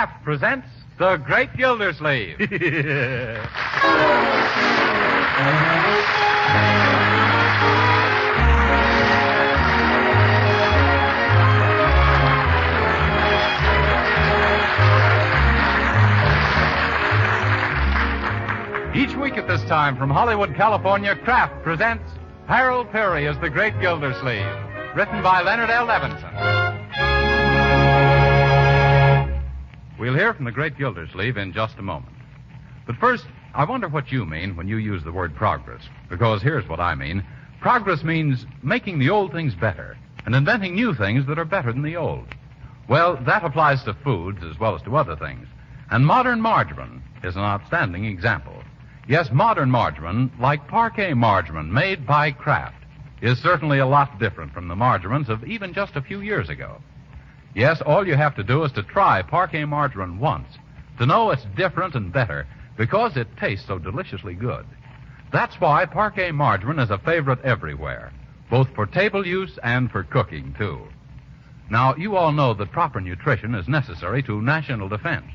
Kraft presents The Great Gildersleeve. Each week at this time from Hollywood, California, Kraft presents Harold Peary as The Great Gildersleeve, written by Leonard L. Levinson. We'll hear from The Great Gildersleeve in just a moment. But first, I wonder what you mean when you use the word progress, because here's what I mean. Progress means making the old things better and inventing new things that are better than the old. Well, that applies to foods as well as to other things. And modern margarine is an outstanding example. Yes, modern margarine, like Parquet margarine made by Kraft, is certainly a lot different from the margarines of even just a few years ago. Yes, all you have to do is to try Parquet margarine once to know it's different and better because it tastes so deliciously good. That's why Parquet margarine is a favorite everywhere, both for table use and for cooking, too. Now, you all know that proper nutrition is necessary to national defense.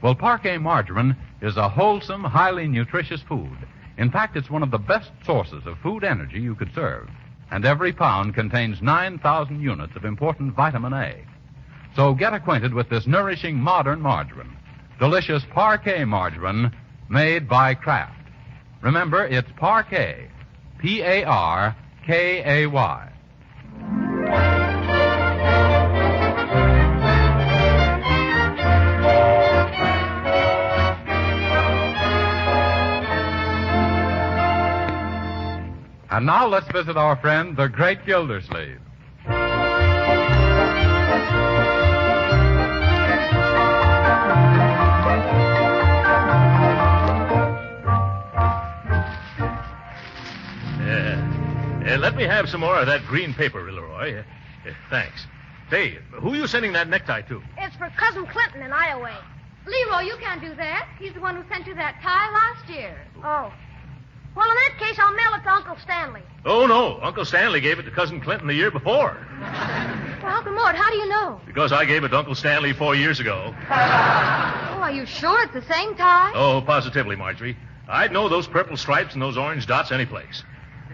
Well, Parquet margarine is a wholesome, highly nutritious food. In fact, it's one of the best sources of food energy you could serve. And every pound contains 9,000 units of important vitamin A. So get acquainted with this nourishing modern margarine. Delicious Parquet margarine made by Kraft. Remember, it's Parquet. P-A-R-K-A-Y. And now let's visit our friend, the Great Gildersleeve. Let me have some more of that green paper, Leroy. Thanks. Say, who are you sending that necktie to? It's for Cousin Clinton in Iowa. Leroy, you can't do that. He's the one who sent you that tie last year. Oh. Well, in that case, I'll mail it to Uncle Stanley. Oh, no. Uncle Stanley gave it to Cousin Clinton the year before. Well, Uncle Mort, how do you know? Because I gave it to Uncle Stanley 4 years ago. Oh, are you sure it's the same tie? Oh, positively, Marjorie. I'd know those purple stripes and those orange dots anyplace.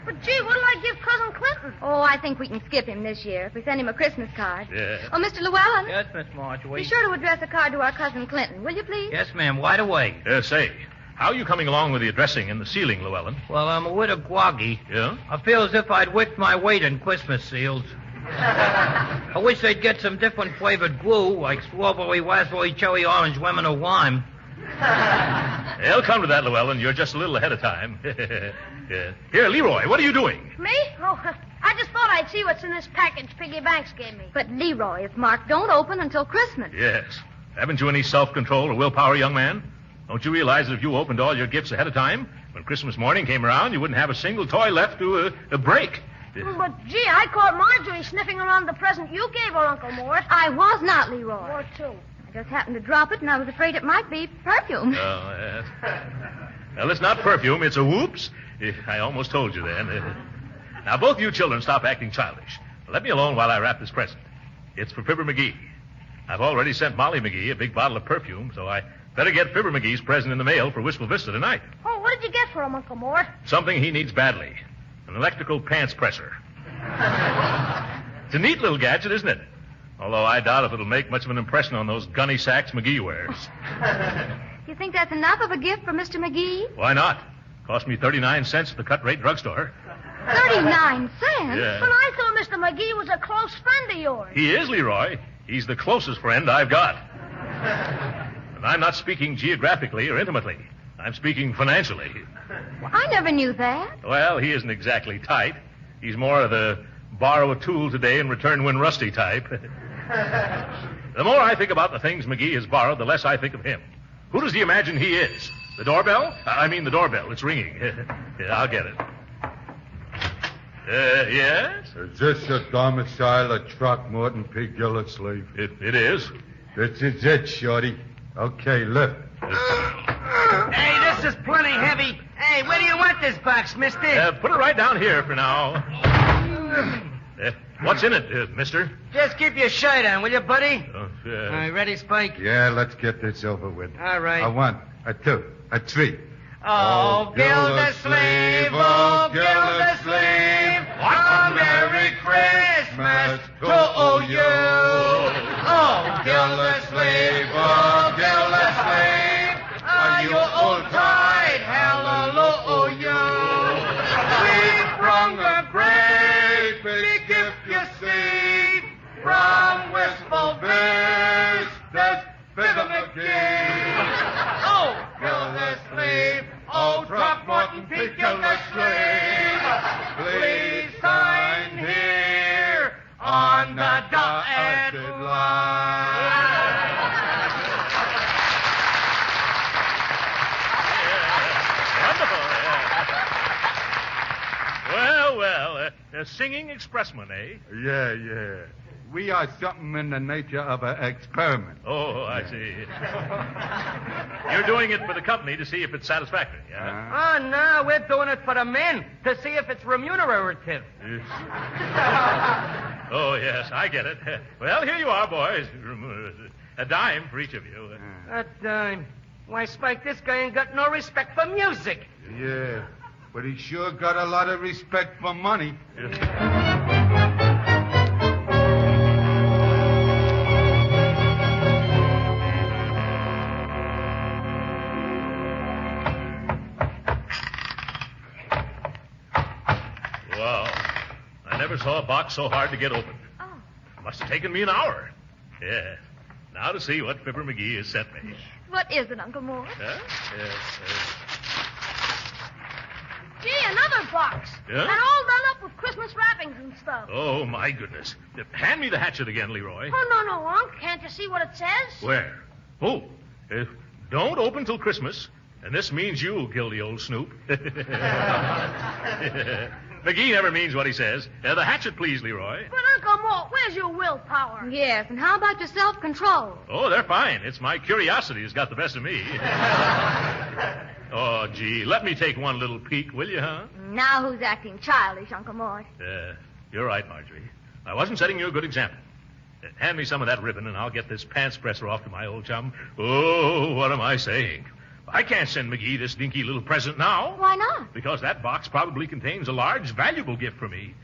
But, gee, what'll I give Cousin Clinton? Oh, I think we can skip him this year if we send him a Christmas card. Yeah. Oh, Mr. Llewellyn. Yes, Miss Marjorie. Be sure to address a card to our Cousin Clinton, will you, please? Yes, ma'am. Wide awake. Say, how are you coming along with the addressing and the sealing, Llewellyn? Well, I'm a widow groggy. Yeah? I feel as if I'd whipped my weight in Christmas seals. I wish they'd get some different flavored glue, like strawberry, raspberry, cherry, orange, lemon, or lime. They'll come to that, Llewellyn. You're just a little ahead of time. Yeah. Here, Leroy, what are you doing? Me? Oh, I just thought I'd see what's in this package Piggy Banks gave me. But, Leroy, it's marked don't open until Christmas. Yes. Haven't you any self-control or willpower, young man? Don't you realize that if you opened all your gifts ahead of time, when Christmas morning came around, you wouldn't have a single toy left to break? But, gee, I caught Marjorie sniffing around the present you gave her, Uncle Mort. I was not, Leroy. Mort, too. I just happened to drop it, and I was afraid it might be perfume. Oh, yes. Well, it's not perfume. It's a whoops. I almost told you then. Now, both you children stop acting childish. Let me alone while I wrap this present. It's for Fibber McGee. I've already sent Molly McGee a big bottle of perfume, so I better get Fibber McGee's present in the mail for Wistful Vista tonight. Oh, what did you get for him, Uncle Mort? Something he needs badly. An electrical pants presser. It's a neat little gadget, isn't it? Although I doubt if it'll make much of an impression on those gunny sacks McGee wears. You think that's enough of a gift for Mr. McGee? Why not? Cost me 39 cents at the cut-rate drugstore. 39 cents? Yeah. But I thought Mr. McGee was a close friend of yours. He is, Leroy. He's the closest friend I've got. And I'm not speaking geographically or intimately. I'm speaking financially. Well, I never knew that. Well, he isn't exactly tight. He's more of the borrow a tool today and return when rusty type. The more I think about the things McGee has borrowed, the less I think of him. Who does he imagine he is? The doorbell? I mean the doorbell. It's ringing. Yeah, I'll get it. Yes? Is this the domicile of Throckmorton P. Gildersleeve? It is. This is it, Shorty. Okay, lift. Hey, this is plenty heavy. Hey, where do you want this box, mister? Put it right down here for now. What's in it, mister? Just keep your shirt on, will you, buddy? Ready, Spike? Yeah, let's get this over with. All right. A 1, a 2, a 3. Oh, Gildersleeve, oh, Gildersleeve, a Merry Christmas to you. Oh, Gildersleeve, are you old tide, hallelujah. We brung a great big gift, you see, from wistful vistas, Fibber McGee. Oh, Gildersleeve, oh, Throckmorton Pete Gildersleeve, please sign here on the dotted line. Wonderful. Well, singing expressman, eh? Yeah. We are something in the nature of an experiment. Oh, I see. You're doing it for the company to see if it's satisfactory, yeah? Oh, no, we're doing it for the men to see if it's remunerative. Oh, yes, I get it. Well, here you are, boys. A dime for each of you. A dime. Why, Spike, this guy ain't got no respect for music. Yeah, but he sure got a lot of respect for money. Wow. I never saw a box so hard to get open. Oh. It must have taken me an hour. Yeah. Now to see what Fibber McGee has sent me. What is it, Uncle Mort? Huh? Gee, another box. Yeah? And all done up with Christmas wrappings and stuff. Oh, my goodness. Hand me the hatchet again, Leroy. Oh, no, Unc. Can't you see what it says? Where? Oh, don't open till Christmas. And this means you, Gildy old snoop. McGee never means what he says. The hatchet, please, Leroy. But, Uncle Mort, where's your willpower? Yes, and how about your self-control? Oh, they're fine. It's my curiosity has got the best of me. Oh, gee, let me take one little peek, will you, huh? Now who's acting childish, Uncle Mort? You're right, Marjorie. I wasn't setting you a good example. Hand me some of that ribbon, and I'll get this pants presser off to my old chum. Oh, what am I saying? I can't send McGee this dinky little present now. Why not? Because that box probably contains a large, valuable gift for me.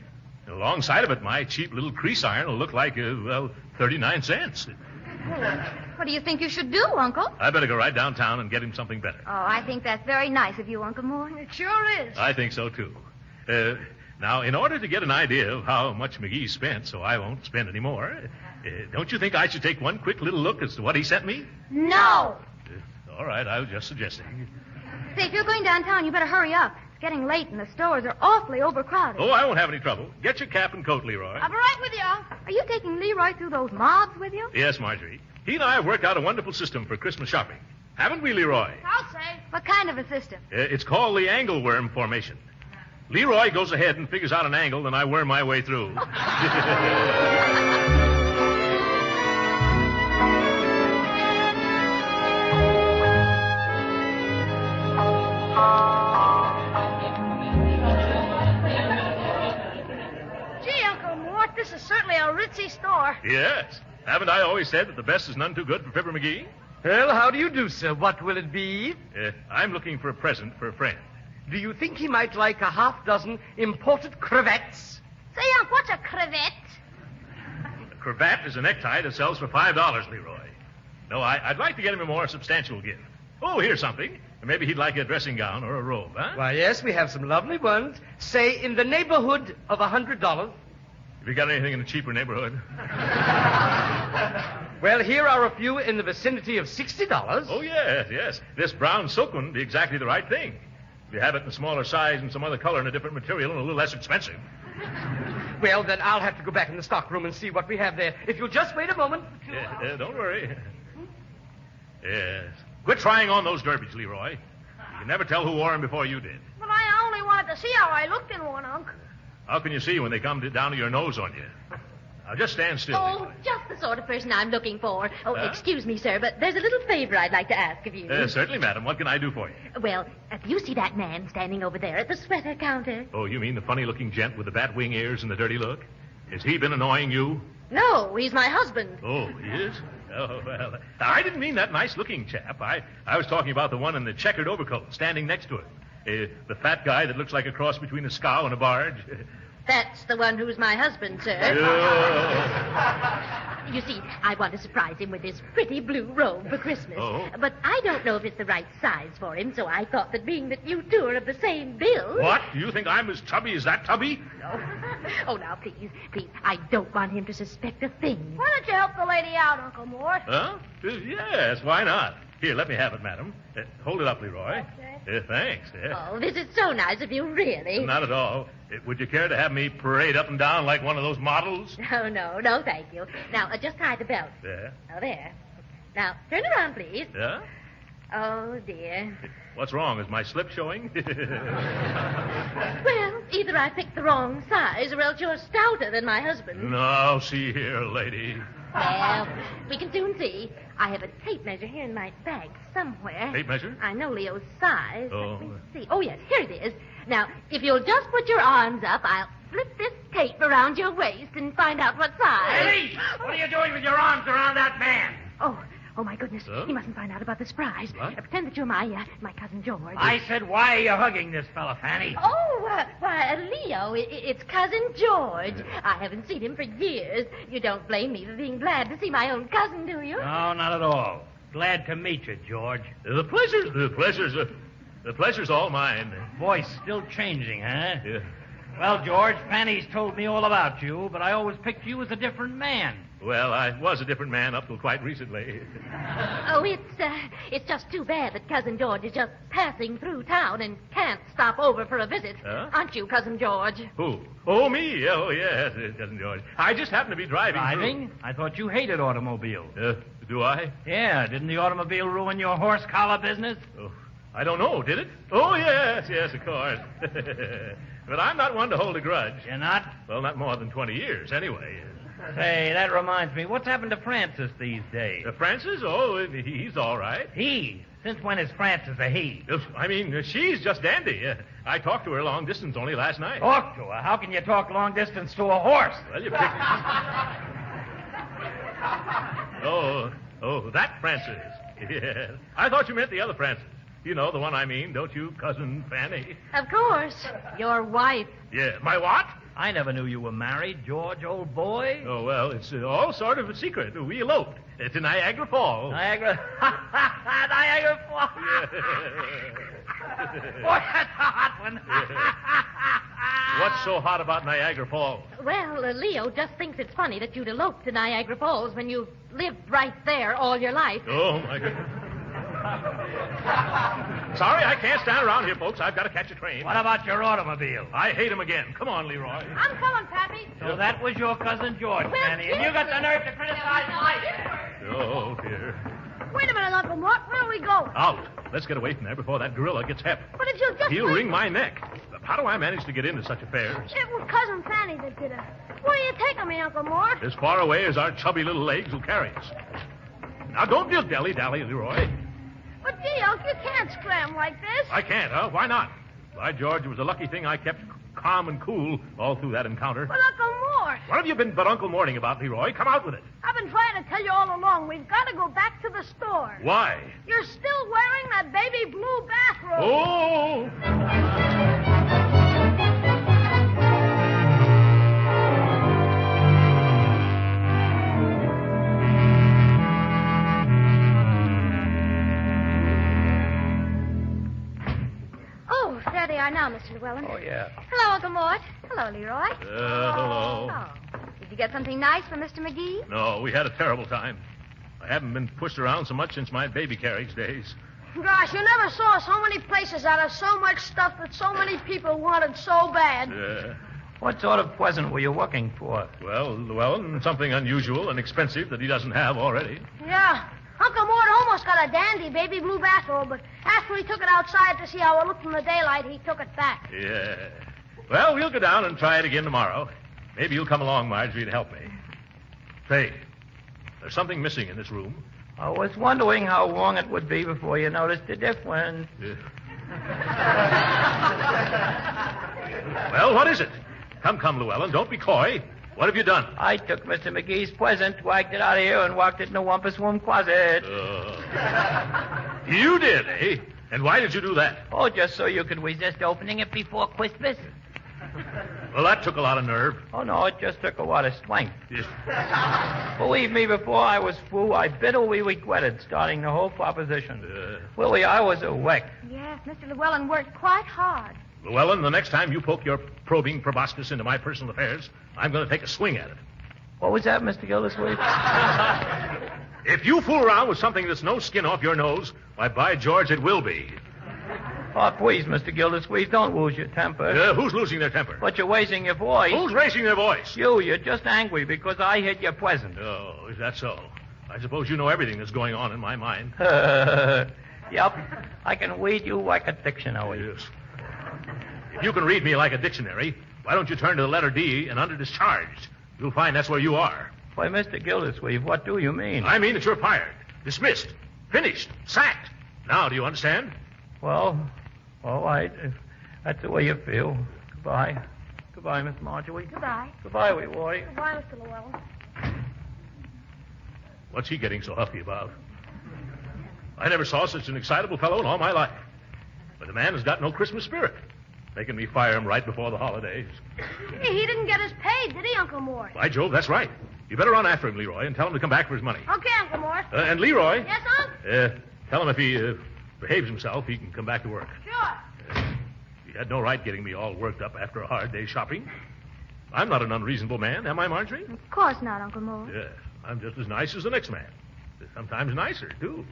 And alongside of it, my cheap little crease iron will look like, 39 cents. What do you think you should do, Uncle? I better go right downtown and get him something better. Oh, I think that's very nice of you, Uncle Mort. It sure is. I think so, too. Now, in order to get an idea of how much McGee spent so I won't spend any more, don't you think I should take one quick little look as to what he sent me? No. All right, I was just suggesting. Say, if you're going downtown, you better hurry up. It's getting late and the stores are awfully overcrowded. Oh, I won't have any trouble. Get your cap and coat, Leroy. I'll be right with you, Unc. Are you taking Leroy through those mobs with you? Yes, Marjorie. He and I have worked out a wonderful system for Christmas shopping. Haven't we, Leroy? I'll say. What kind of a system? It's called the angle worm formation. Leroy goes ahead and figures out an angle, and I worm my way through. Gee, Uncle Mort, this is certainly a ritzy store. Yes. Haven't I always said that the best is none too good for Fibber McGee? Well, how do you do, sir? What will it be? I'm looking for a present for a friend. Do you think he might like a half dozen imported cravats? Say, Unc, what's a cravat? A cravat is a necktie that sells for $5, Leroy. No, I'd like to get him a more substantial gift. Oh, here's something. Maybe he'd like a dressing gown or a robe, huh? Why, yes, we have some lovely ones. Say, in the neighborhood of $100. Have you got anything in a cheaper neighborhood? Well, here are a few in the vicinity of $60. Oh, yes. This brown silk one would be exactly the right thing. If you have it in a smaller size and some other color and a different material and a little less expensive. Well, then I'll have to go back in the stockroom and see what we have there. If you'll just wait a moment. Don't worry. Yes. Quit trying on those derbies, Leroy. You can never tell who wore them before you did. But I only wanted to see how I looked in one, Unc. How can you see when they come down to your nose on you? Now, just stand still. Oh, Leroy. just the sort of person I'm looking for. Oh, Huh? excuse me, sir, but there's a little favor I'd like to ask of you. Certainly, madam. What can I do for you? Well, do you see that man standing over there at the sweater counter? Oh, you mean the funny-looking gent with the bat wing ears and the dirty look? Has he been annoying you? No, he's my husband. Oh, he is? Oh, well, I didn't mean that nice-looking chap. I was talking about the one in the checkered overcoat standing next to him. The fat guy that looks like a cross between a scow and a barge. That's the one who's my husband, sir. Oh. You see, I want to surprise him with this pretty blue robe for Christmas. Oh. But I don't know if it's the right size for him, so I thought that being that you two are of the same build... What? Do you think I'm as chubby as that tubby? No. Oh, now, please, I don't want him to suspect a thing. Why don't you help the lady out, Uncle Mort? Huh? Yes, why not? Here, let me have it, madam. Hold it up, Leroy. Okay. Thanks. Oh, this is so nice of you, really. Not at all. Would you care to have me parade up and down like one of those models? No, thank you. Now, just tie the belt. Yeah. Oh, there. Now, turn around, please. Yeah? Oh, dear. What's wrong? Is my slip showing? Well, either I picked the wrong size, or else you're stouter than my husband. No, see here, lady. Well, we can soon see. I have a tape measure here in my bag somewhere. Tape measure? I know Leo's size. Oh. Let me see. Oh, yes, here it is. Now, if you'll just put your arms up, I'll flip this tape around your waist and find out what size. Hey! What are you doing with your arms around that man? Oh, my goodness. Huh? He mustn't find out about the surprise. What? Pretend that you're my cousin George. I said, why are you hugging this fella, Fanny? Oh, Leo, it's Cousin George. I haven't seen him for years. You don't blame me for being glad to see my own cousin, do you? No, not at all. Glad to meet you, George. The pleasure's all mine. Voice still changing, huh? Yeah. Well, George, Fanny's told me all about you, but I always picked you as a different man. Well, I was a different man up till quite recently. Oh, it's just too bad that Cousin George is just passing through town and can't stop over for a visit. Huh? Aren't you, Cousin George? Who? Oh, me? Oh, yes, Cousin George. I just happened to be driving. Driving? I thought you hated automobiles. Do I? Yeah, didn't the automobile ruin your horse collar business? Oh, I don't know, did it? Oh, yes, of course. But I'm not one to hold a grudge. You're not? Well, not more than 20 years, anyway. Say, that reminds me. What's happened to Francis these days? Francis? Oh, he's all right. He? Since when is Francis a he? I mean, she's just dandy. I talked to her long distance only last night. Talk to her? How can you talk long distance to a horse? Well, you picked... Oh, that Francis. Yeah. I thought you meant the other Francis. You know the one I mean, don't you, Cousin Fanny? Of course. Your wife. Yeah. My what? I never knew you were married, George, old boy. Oh, well, it's all sort of a secret. We eloped to Niagara Falls. Niagara Falls. Boy, that's a hot one. What's so hot about Niagara Falls? Well, Leo just thinks it's funny that you'd elope to Niagara Falls when you've lived right there all your life. Oh, my goodness. Sorry, I can't stand around here, folks. I've got to catch a train. What about your automobile? I hate him again. Come on, Leroy. I'm coming, Pappy. So that was your cousin George, Fanny, and you got the nerve to criticize my... Oh, dear. Wait a minute, Uncle Mort. Where are we going? Out. Let's get away from there before that gorilla gets hep. But if you'll just... He'll wait- wring my neck. How do I manage to get into such affairs? It was Cousin Fanny that did it. Where are you taking me, Uncle Mort? As far away as our chubby little legs will carry us. Now, don't dilly-dally, Leroy. But, gee, Unc, you can't scram like this. I can't, huh? Why not? By George, it was a lucky thing I kept calm and cool all through that encounter. But, Uncle Mort, What have you been but Uncle Morning about, Leroy? Come out with it. I've been trying to tell you all along. We've got to go back to the store. Why? You're still wearing that baby blue bathrobe. Oh! Oh, there they are now, Mr. Llewellyn. Oh, yeah. Hello, Uncle Mort. Hello, Leroy. Hello. Oh. Did you get something nice from Mr. McGee? No, we had a terrible time. I haven't been pushed around so much since my baby carriage days. Gosh, you never saw so many places out of so much stuff that so many people wanted so bad. What sort of present were you looking for? Well, something unusual and expensive that he doesn't have already. Yeah. Uncle Mort almost got a dandy baby blue bathrobe, but after he took it outside to see how it looked in the daylight, he took it back. Yeah. Well, we'll go down and try it again tomorrow. Maybe you'll come along, Marjorie, to help me. Say, there's something missing in this room. I was wondering how long it would be before you noticed the difference. Well, what is it? Come, Llewellyn, don't be coy. What have you done? I took Mr. McGee's present, wagged it out of here, and walked it in the wampus room closet. You did, eh? And why did you do that? Oh, just so you could resist opening it before Christmas. Well, that took a lot of nerve. Oh, no, it just took a lot of strength. Believe me, before I was through, I bitterly regretted starting the whole proposition. Willie, I was a wreck. Yes, Mr. Llewellyn worked quite hard. Llewellyn, the next time you poke your probing proboscis into my personal affairs, I'm going to take a swing at it. What was that, Mr. Gildersleeve? If you fool around with something that's no skin off your nose, why, by George, it will be. Oh, please, Mr. Gildersleeve, don't lose your temper. Who's losing their temper? But you're raising your voice. Who's raising their voice? You're just angry because I hid your present. Oh, is that so? I suppose you know everything that's going on in my mind. Yep. I can read you like a dictionary. Yes. If you can read me like a dictionary, why don't you turn to the letter D and under discharged? You'll find that's where you are. Why, Mr. Gildersleeve, what do you mean? I mean that you're fired, dismissed, finished, sacked. Now, do you understand? Well, all right. If that's the way you feel. Goodbye. Goodbye, Miss Marjorie. Goodbye. Goodbye, Leroy. Goodbye, Mr. Llewellyn. What's he getting so huffy about? I never saw such an excitable fellow in all my life. But the man has got no Christmas spirit. Making me fire him right before the holidays. Hey, he didn't get us paid, did he, Uncle Mort? By Jove, that's right. You better run after him, Leroy, and tell him to come back for his money. Okay, Uncle Mort. And Leroy. Yes, Unc? Tell him if he behaves himself, he can come back to work. Sure. He had no right getting me all worked up after a hard day's shopping. I'm not an unreasonable man, am I, Marjorie? Of course not, Uncle Mort. Yes, I'm just as nice as the next man. Sometimes nicer, too.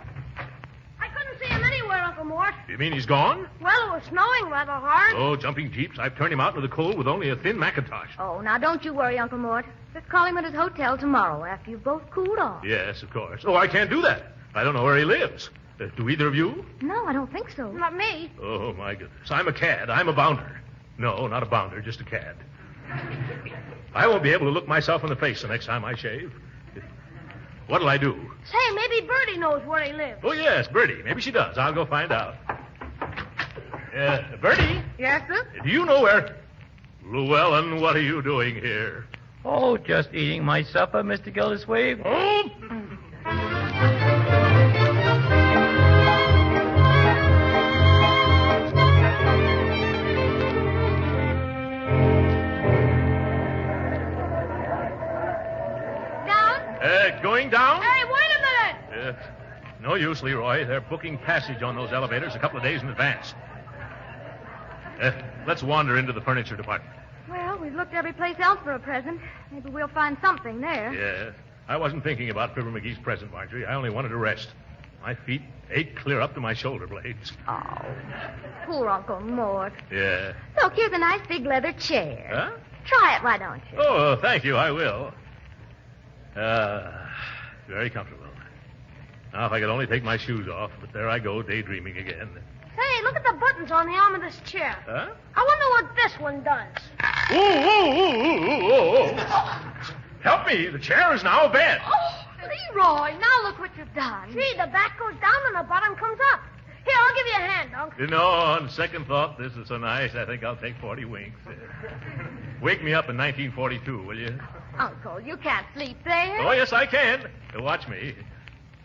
I couldn't see him anywhere, Uncle Mort. You mean he's gone? Well, it was snowing rather hard. Oh, jumping jeeps. I've turned him out into the cold with only a thin mackintosh. Oh, now don't you worry, Uncle Mort. Just call him at his hotel tomorrow after you've both cooled off. Yes, of course. Oh, I can't do that. I don't know where he lives. Do either of you? No, I don't think so. Not me. Oh, my goodness. I'm a cad. I'm a bounder. No, not a bounder, just a cad. I won't be able to look myself in the face the next time I shave. What'll I do? Say, maybe Bertie knows where he lives. Oh, yes, Bertie. Maybe she does. I'll go find out. Bertie? Yes, sir? Do you know where... Llewellyn, what are you doing here? Oh, just eating my supper, Mr. Gildersleeve. Oh! Going down? Hey, wait a minute! No use, Leroy. They're booking passage on those elevators a couple of days in advance. Let's wander into the furniture department. Well, we've looked every place else for a present. Maybe we'll find something there. Yeah. I wasn't thinking about Fibber McGee's present, Marjorie. I only wanted to rest. My feet ache clear up to my shoulder blades. Oh, poor Uncle Mort. Yeah. Look, here's a nice big leather chair. Huh? Try it, why don't you? Oh, thank you. I will. Very comfortable. Now, if I could only take my shoes off, but there I go, daydreaming again. Hey, look at the buttons on the arm of this chair. Huh? I wonder what this one does. Ooh. Help me. The chair is now a bed. Oh, Leroy, now look what you've done. See, the back goes down and the bottom comes up. Here, I'll give you a hand, Unc. You know, on second thought, this is so nice, I think I'll take 40 winks. Wake me up in 1942, will you? Uncle, you can't sleep there. Oh, yes, I can. Watch me.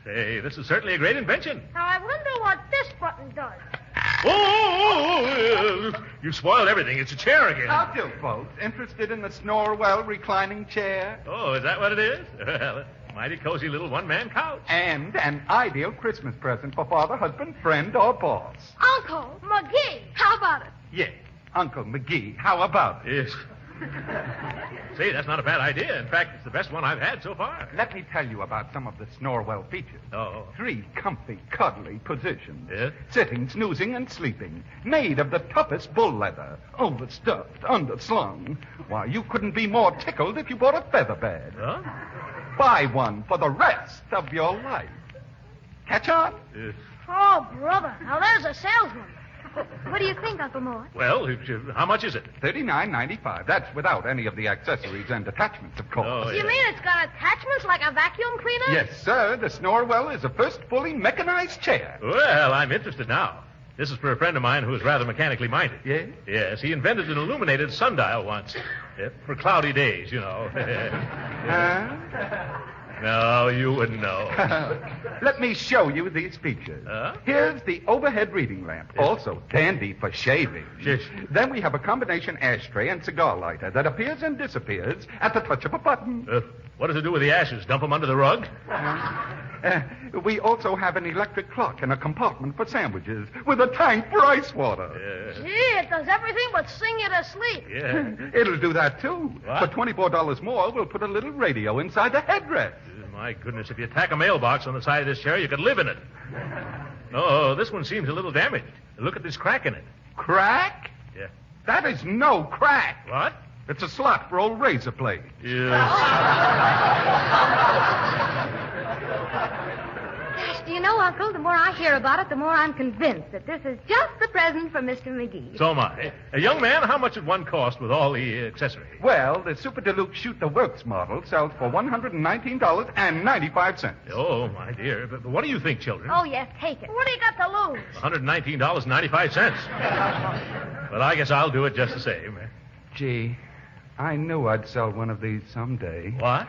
Say, this is certainly a great invention. Now, I wonder what this button does. You spoiled everything. It's a chair again. How do, folks? Interested in the Snorwell reclining chair? Oh, is that what it is? Well, mighty cozy little one-man couch. And an ideal Christmas present for father, husband, friend, or boss. Uncle McGee, how about it? Yes, Uncle McGee, how about it? Yes. Say, that's not a bad idea. In fact, it's the best one I've had so far. Let me tell you about some of the Snorwell features. Oh. 3 comfy, cuddly positions. Yes? Sitting, snoozing, and sleeping. Made of the toughest bull leather. Overstuffed, underslung. Why, you couldn't be more tickled if you bought a feather bed. Huh? Buy one for the rest of your life. Catch on? Yes. Oh, brother. Now, there's a salesman. What do you think, Uncle Mort? Well, how much is it? $39.95. That's without any of the accessories and attachments, of course. Oh, You yeah. mean it's got attachments like a vacuum cleaner? Yes, sir. The Snorwell is the first fully mechanized chair. Well, I'm interested now. This is for a friend of mine who is rather mechanically minded. Yes? Yes, he invented an illuminated sundial once. For cloudy days, you know. Huh? No, you wouldn't know. Let me show you these features. Huh? Here's the overhead reading lamp, also dandy for shaving. Yes. Then we have a combination ashtray and cigar lighter that appears and disappears at the touch of a button. What does it do with the ashes? Dump them under the rug? We also have an electric clock and a compartment for sandwiches with a tank for ice water. Gee, it does everything but sing you to sleep. Yeah. It'll do that, too. What? For $24 more, we'll put a little radio inside the headrest. My goodness, if you tack a mailbox on the side of this chair, you could live in it. Oh, this one seems a little damaged. Look at this crack in it. Crack? Yeah. That is no crack. What? It's a slot for old razor blades. Yes. Gosh, do you know, Uncle, the more I hear about it, the more I'm convinced that this is just the present for Mr. McGee. So am I. Young man, how much would one cost with all the accessories? Well, the Super Deluxe Shoot the Works model sells for $119.95. Oh, my dear. But what do you think, children? Oh, yes, take it. What do you got to lose? $119.95. Well, I guess I'll do it just the same. Gee, I knew I'd sell one of these someday. What?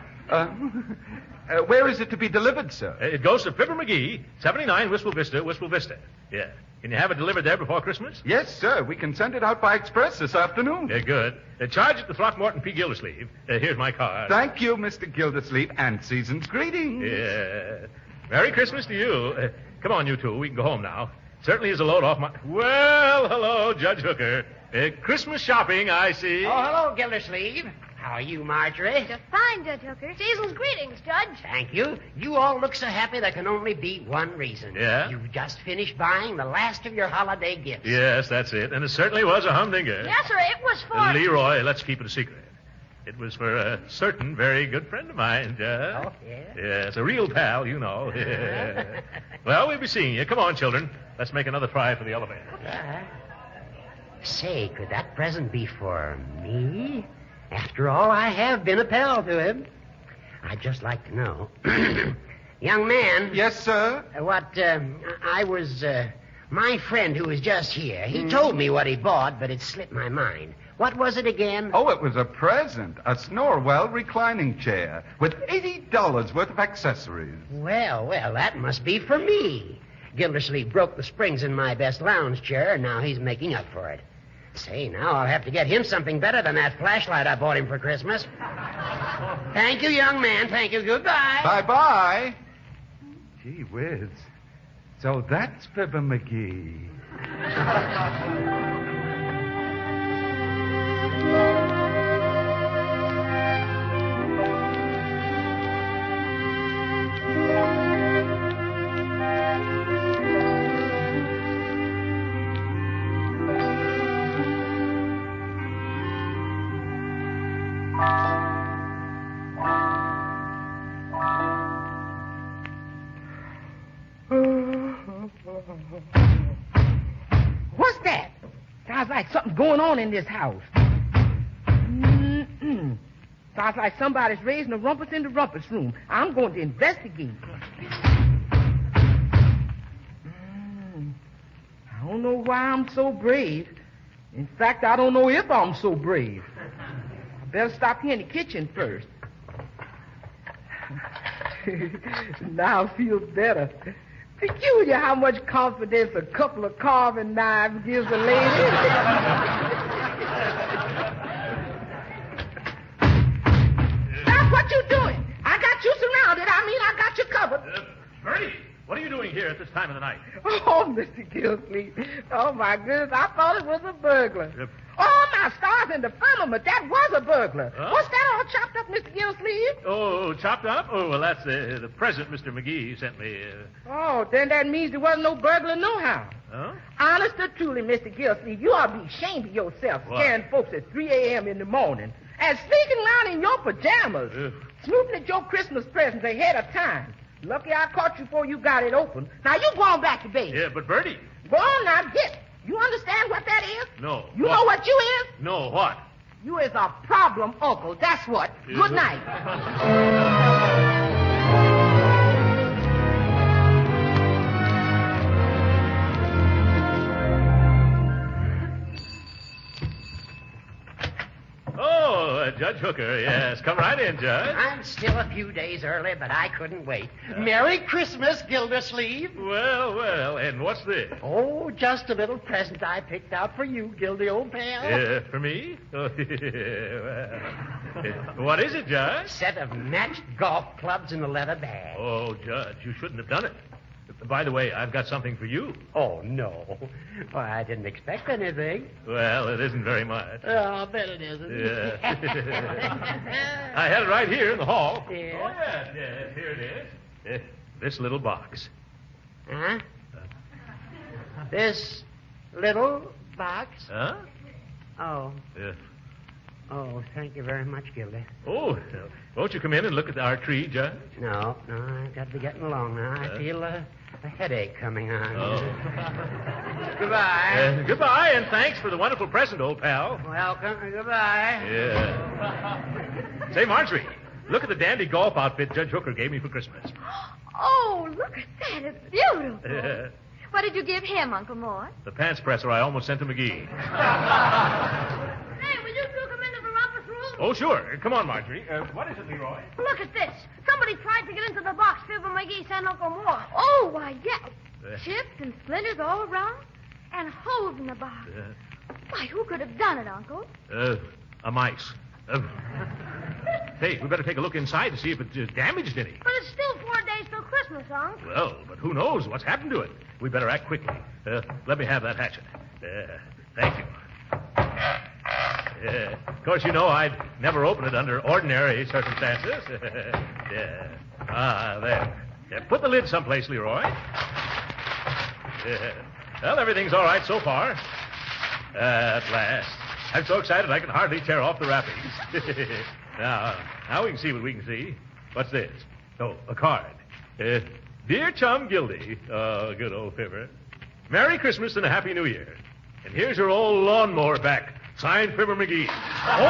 Where is it to be delivered, sir? It goes to Fibber McGee, 79 Wistful Vista. Yeah. Can you have it delivered there before Christmas? Yes, sir. We can send it out by express this afternoon. Yeah, good. Charge it to Throckmorton P. Gildersleeve. Here's my card. Thank you, Mr. Gildersleeve, and season's greetings. Yeah. Merry Christmas to you. Come on, you two. We can go home now. Certainly is a load off my... Well, hello, Judge Hooker. Christmas shopping, I see. Oh, hello, Gildersleeve. How are you, Marjorie? Just fine, Judge Hooker. Season's greetings, Judge. Thank you. You all look so happy there can only be one reason. Yeah? You've just finished buying the last of your holiday gifts. Yes, that's it. And it certainly was a humdinger. Yes, sir, it was for... Leroy, let's keep it a secret. It was for a certain very good friend of mine, Judge. Oh, yeah? Yes, a real pal, you know. Well, we'll be seeing you. Come on, children. Let's make another try for the elevator. Say, could that present be for me? After all, I have been a pal to him. I'd just like to know. Young man. Yes, sir? My friend who was just here, he told me what he bought, but it slipped my mind. What was it again? Oh, it was a present. A Snorwell reclining chair with $80 worth of accessories. Well, that must be for me. Gildersleeve broke the springs in my best lounge chair, and now he's making up for it. Say, now I'll have to get him something better than that flashlight I bought him for Christmas. Thank you, young man. Thank you. Goodbye. Bye-bye. Gee whiz. So that's Fibber McGee. What's that? Sounds like something's going on in this house. Sounds like somebody's raising a rumpus in the rumpus room. I'm going to investigate. I don't know why I'm so brave. In fact, I don't know if I'm so brave. I better stop here in the kitchen first. Now I feel better. Peculiar how much confidence a couple of carving knives gives a lady. Stop what you doing. I got you surrounded. I got you covered. Bertie, what are you doing here at this time of the night? Oh, Mr. Gildersleeve. Oh, my goodness. I thought it was a burglar. Oh, my stars and the firmament. That was a burglar. Huh? What's that all chopped up, Mr. Gildersleeve? Oh, chopped up? Oh, well, that's the present Mr. McGee sent me. Oh, then that means there wasn't no burglar nohow. Huh? Honest or truly, Mr. Gildersleeve, you ought to be ashamed of yourself What? scaring folks at 3 a.m. in the morning and sneaking around in your pajamas, snooping at your Christmas presents ahead of time. Lucky I caught you before you got it open. Now, you go on back to bed. Yeah, but Bertie. Go on now, get. You understand what that is? No. You know what you is? No, what? You is a problem uncle, that's what. Good night. Judge Hooker, yes. Come right in, Judge. I'm still a few days early, but I couldn't wait. Merry Christmas, Gildersleeve. Well, and what's this? Oh, just a little present I picked out for you, Gildy, old pal. For me? Oh, well, what is it, Judge? Set of matched golf clubs in a leather bag. Oh, Judge, you shouldn't have done it. By the way, I've got something for you. Oh, no. Why, I didn't expect anything. Well, it isn't very much. Oh, I bet it isn't. Yeah. I had it right here in the hall. Yeah? Oh, yes, here it is. This little box. Huh? This little box? Huh? Oh. Yeah. Oh, thank you very much, Gildy. Oh, won't you come in and look at our tree, Judge? No, I've got to be getting along now. I feel a headache coming on. Oh. Goodbye. Goodbye, and thanks for the wonderful present, old pal. Welcome. Goodbye. Yeah. Say, Marjorie, look at the dandy golf outfit Judge Hooker gave me for Christmas. Oh, look at that. It's beautiful. Yeah. What did you give him, Uncle Mort? The pants presser I almost sent to McGee. Hey, will you two come into the rumpus room? Oh, sure. Come on, Marjorie. What is it, Leroy? Look at this. Somebody tried to get into the box Fibber McGee sent Uncle Mort. Oh, why, yeah. Chips and splinters all around and holes in the box. Why, who could have done it, Uncle? A mice. Hey, we better take a look inside to see if it's damaged any. But it's still 4 days till Christmas, Unc. Well, but who knows what's happened to it? We better act quickly. Let me have that hatchet. Thank you. Of course, you know I'd never open it under ordinary circumstances. Yeah. Ah, there. Yeah, put the lid someplace, Leroy. Yeah. Well, everything's all right so far. At last. I'm so excited I can hardly tear off the wrappings. Now we can see what we can see. What's this? Oh, a card. Dear Chum Gildy. Oh, good old Fibber. Merry Christmas and a Happy New Year. And here's your old lawnmower back. Signed, Fibber McGee. Oh!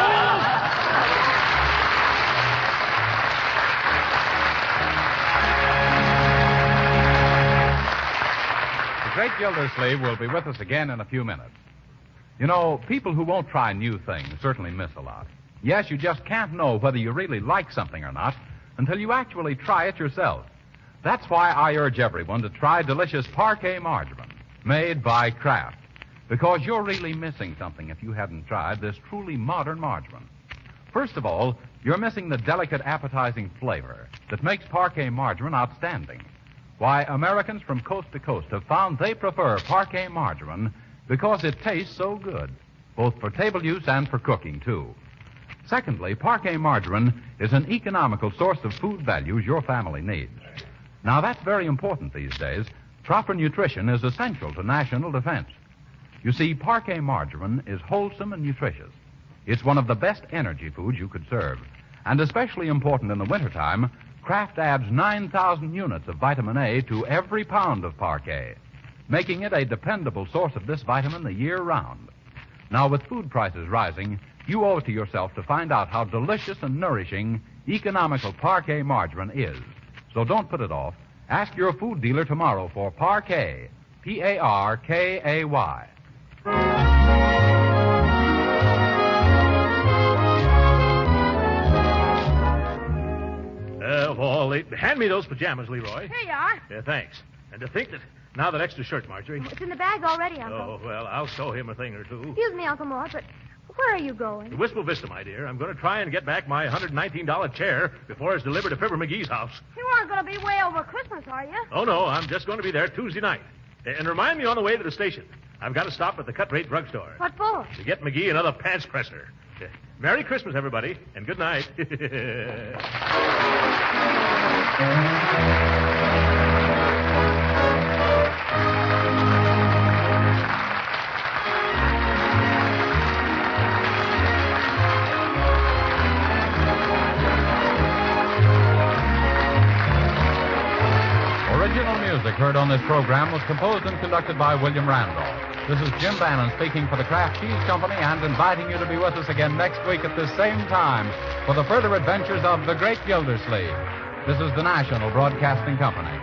The Great Gildersleeve will be with us again in a few minutes. You know, people who won't try new things certainly miss a lot. Yes, you just can't know whether you really like something or not until you actually try it yourself. That's why I urge everyone to try delicious Parquet margarine, made by Kraft. Because you're really missing something if you hadn't tried this truly modern margarine. First of all, you're missing the delicate, appetizing flavor that makes Parquet margarine outstanding. Why, Americans from coast to coast have found they prefer Parquet margarine because it tastes so good, both for table use and for cooking, too. Secondly, Parquet margarine is an economical source of food values your family needs. Now, that's very important these days. Proper nutrition is essential to national defense. You see, Parquet margarine is wholesome and nutritious. It's one of the best energy foods you could serve. And especially important in the wintertime, Kraft adds 9,000 units of vitamin A to every pound of Parquet, making it a dependable source of this vitamin the year round. Now, with food prices rising, you owe it to yourself to find out how delicious and nourishing economical Parquet margarine is. So don't put it off. Ask your food dealer tomorrow for Parquet, Parkay. Hand me those pajamas, Leroy. Here you are. Yeah, thanks. And to think that now that extra shirt, Marjorie. It's in the bag already, Uncle. Oh, well, I'll sew him a thing or two. Excuse me, Uncle Mort, but where are you going? To Wistful Vista, my dear. I'm going to try and get back my $119 chair before it's delivered to Fibber McGee's house. You aren't going to be way over Christmas, are you? Oh, no, I'm just going to be there Tuesday night. And remind me on the way to the station. I've got to stop at the cut-rate drugstore. What for? To get McGee another pants presser. Merry Christmas, everybody, and good night. Original music heard on this program was composed and conducted by William Randolph. This is Jim Bannon speaking for the Kraft Cheese Company and inviting you to be with us again next week at this same time for the further adventures of the Great Gildersleeve. This is the National Broadcasting Company.